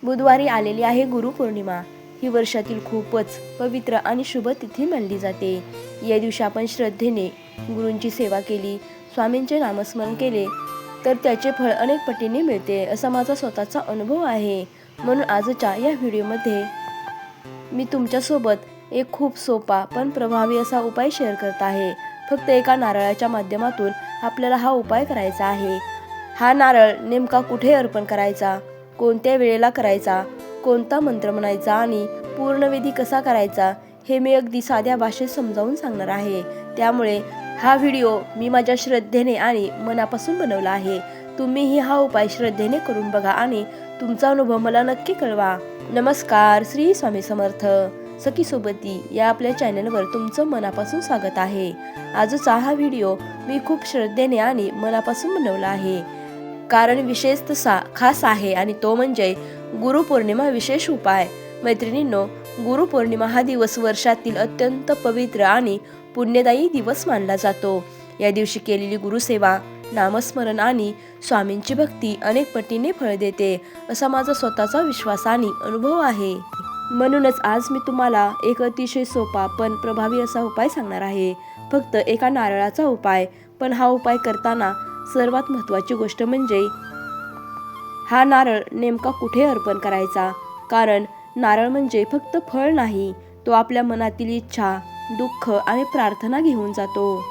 बुधवारी आलेली आहे गुरुपौर्णिमा। ही वर्षातील खूपच पवित्र आणि शुभ तिथी मानली जाते। या दिवशी आपण श्रद्धेने गुरूंची सेवा केली, स्वामींचे नामस्मरण केले तर त्याचे फळ अनेक पटीने मिळते, असा माझा स्वतःचा अनुभव आहे। म्हणून आजच्या या व्हिडिओमध्ये मी तुमच्यासोबत एक खूप सोपा पण प्रभावी असा उपाय शेअर करत आहे। फक्त एका नारळाच्या माध्यमातून आपल्याला हा उपाय करायचा आहे। हा नारळ नेमका कुठे अर्पण करायचा, कोणत्या वेळेला करायचा, कोणता मंत्र म्हणायचा आणि पूर्ण विधी कसा करायचा हे मी अगदी साध्या भाषेत समजावून सांगणार आहे। त्यामुळे हा व्हिडिओ मी माझ्या श्रद्धेने आणि मनापासून बनवला आहे। तुम्हीही हा उपाय श्रद्धेने करून बघा आणि तुमचा अनुभव मला नक्की कळवा। नमस्कार, श्री स्वामी समर्थ। सखी सोबती या आपल्या चॅनलवर तुमचं मनापासून स्वागत आहे। आजचा हा व्हिडिओ मी खूप श्रद्धेने आणि मनापासून बनवला आहे, कारण विशेष तसा खास आहे आणि तो म्हणजे गुरुपौर्णिमा विशेष उपाय। मैत्रिणींनो, गुरुपौर्णिमा हा दिवस वर्षातील अत्यंत पवित्र आणि पुण्यदायी दिवस मानला जातो। या दिवशी केलेली गुरुसेवा, नामस्मरण आणि स्वामींची भक्ती अनेक पटीने फळ देते, असा माझा स्वतःचा विश्वास आणि अनुभव आहे। म्हणूनच आज मी तुम्हाला एक अतिशय सोपा पण प्रभावी असा उपाय सांगणार आहे। फक्त एका नारळाचा उपाय, पण हा उपाय करताना सर्वात महत्त्वाची गोष्ट म्हणजे हा नारळ नेमका कुठे अर्पण करायचा। कारण नारळ म्हणजे फक्त फळ नाही, तो आपल्या मनातील इच्छा, दुःख आणि प्रार्थना घेऊन जातो।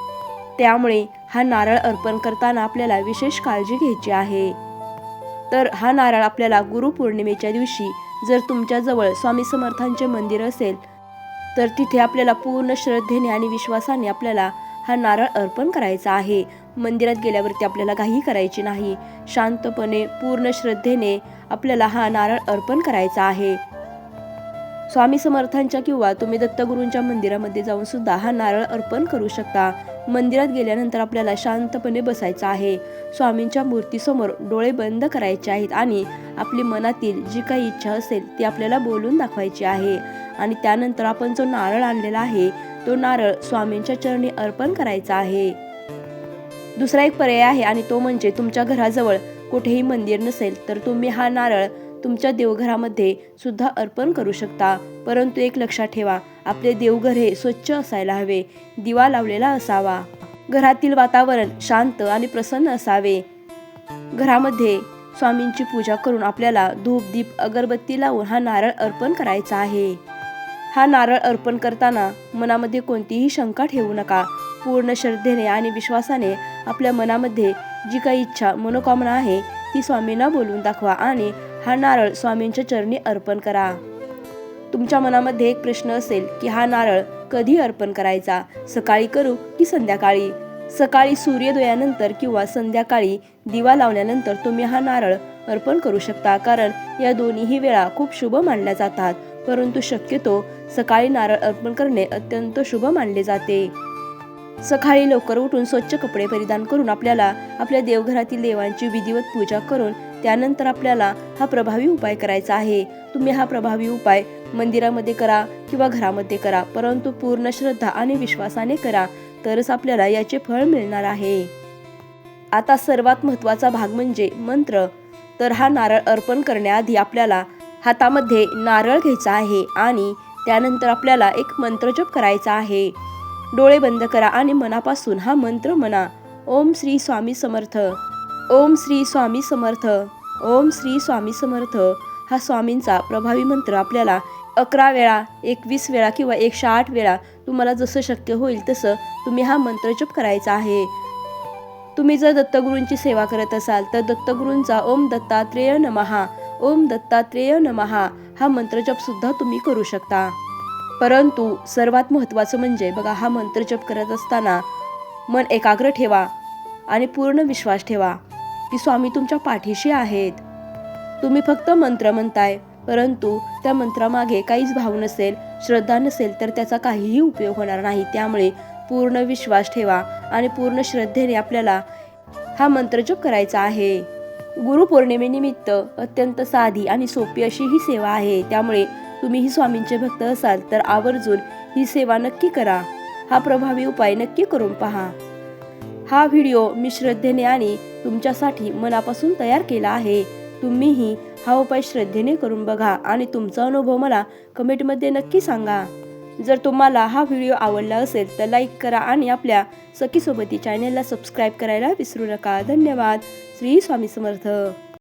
त्यामुळे हा नारळ अर्पण करताना आपल्याला विशेष काळजी घ्यायची आहे। तर हा नारळ आपल्याला गुरुपौर्णिमेच्या दिवशी जर तुमच्याजवळ स्वामी समर्थांचे मंदिर असेल तर तिथे आपल्याला पूर्ण श्रद्धेने आणि विश्वासाने आपल्याला हा नारळ अर्पण करायचा आहे। मंदिरात गेल्यावरती आपल्याला काही करायची नाही, शांतपणे पूर्ण श्रद्धेने आपल्याला हा नारळ अर्पण करायचा आहे। स्वामी समर्थांच्या किंवा तुम्ही दत्तगुरूंच्या मंदिरामध्ये जाऊन सुद्धा हा नारळ अर्पण करू शकता। मंदिरात गेल्यानंतर आपल्याला शांतपणे बसायचं आहे। स्वामींच्या मूर्तीसमोर डोळे बंद करायचे आहेत आणि आपली मनातील जी काही इच्छा असेल ती आपल्याला बोलून दाखवायची आहे। आणि त्यानंतर आपण जो नारळ आणलेला आहे तो नारळ स्वामींच्या चरणी अर्पण करायचा आहे। दुसरा एक पर्याय आहे आणि तो म्हणजे तुमच्या घराजवळ कुठेही मंदिर नसेल तर तुम्ही हा नारळ तुमच्या देवघरामध्ये सुद्धा अर्पण करू शकता। परंतु एक लक्षात ठेवा, आपले देवघर हे स्वच्छ असायला हवे, दिवा लावलेला असावा, घरातील वातावरण शांत आणि प्रसन्न असावे। घरामध्ये स्वामींची पूजा करून आपल्याला धूप, दीप, अगरबत्ती लावून हा नारळ अर्पण करायचा आहे। हा नारळ अर्पण करताना मनामध्ये कोणतीही शंका ठेवू नका। पूर्ण श्रद्धेने आणि विश्वासाने आपल्या मनामध्ये जी काही इच्छा, मनोकामना आहे ती स्वामींना बोलून दाखवा आणि हा नारळ स्वामींच्या चरणी अर्पण करा। तुमच्या मनामध्ये एक प्रश्न असेल की हा नारळ कधी अर्पण करायचा, सकाळी करू की संध्याकाळी? सकाळी सूर्योदयानंतर किंवा संध्याकाळी दिवा लावल्यानंतर तुम्ही हा नारळ अर्पण करू शकता, कारण या दोन्हीही वेळा खूप शुभ मानल्या जातात। परंतु शक्यतो सकाळी नारळ अर्पण करणे अत्यंत शुभ मानले जाते। सकाळी लवकर उठून स्वच्छ कपडे परिधान करून आपल्याला आपल्या देवघरातील देवांची विधिवत पूजा करून त्यानंतर आपल्याला हा प्रभावी उपाय करायचा आहे। तुम्ही हा प्रभावी उपाय मंदिरामध्ये करा किंवा घरामध्ये करा, परंतु पूर्ण श्रद्धा आणि विश्वासाने करा, तरच आपल्याला याचे फळ मिळणार आहे। आता सर्वात महत्त्वाचा भाग म्हणजे मंत्र। तर हा नारळ अर्पण करण्याआधी आपल्याला हातामध्ये नारळ घ्यायचा आहे आणि त्यानंतर आपल्याला एक मंत्र जप करायचा आहे। डोळे बंद करा आणि मनापासून हा मंत्र म्हणा, ओम श्री स्वामी समर्थ, ओम श्री स्वामी समर्थ, ओम श्री स्वामी समर्थ। हा स्वामींचा प्रभावी मंत्र आपल्याला 11 वेळा, 21 वेळा किंवा 108 वेळा तुम्हाला जसं शक्य होईल तसं तुम्ही हा मंत्र जप करायचा आहे। तुम्ही जर दत्तगुरूंची सेवा करत असाल तर दत्तगुरूंचा ओम दत्तात्रेय नमः, ओम दत्तात्रेय नमः हा मंत्र जप सुद्धा तुम्ही करू शकता। परंतु सर्वात महत्त्वाचं म्हणजे बघा, हा मंत्र जप करत असताना मन एकाग्र ठेवा आणि पूर्ण विश्वास ठेवा की स्वामी तुमच्या पाठीशी आहेत। तुम्ही फक्त मंत्र म्हणताय, परंतु त्या मंत्रामागे काहीच भाव नसेल, श्रद्धा नसेल तर त्याचा काहीही उपयोग होणार नाही। त्यामुळे पूर्ण विश्वास ठेवा आणि पूर्ण श्रद्धेने आपल्याला हा मंत्र जप करायचा आहे। गुरुपौर्णिमेनिमित्त अत्यंत साधी आणि सोपी अशी ही सेवा आहे, त्यामुळे तुम्ही ही स्वामींचे भक्त असाल तर आवर्जून ही सेवा नक्की करा। हा प्रभावी उपाय नक्की करून पहा। हा व्हिडिओ मी श्रद्धेने आणि तुमच्यासाठी मनापासून तयार केला आहे। तुम्हीही हा उपाय श्रद्धेने करून बघा आणि तुमचा अनुभव मला कमेंटमध्ये नक्की सांगा. जर तुम्हाला हा व्हिडिओ आवडला असेल तर लाईक करा आणि आपल्या सखी सोबती चॅनलला सबस्क्राईब करायला विसरू नका. धन्यवाद. श्री स्वामी समर्थ.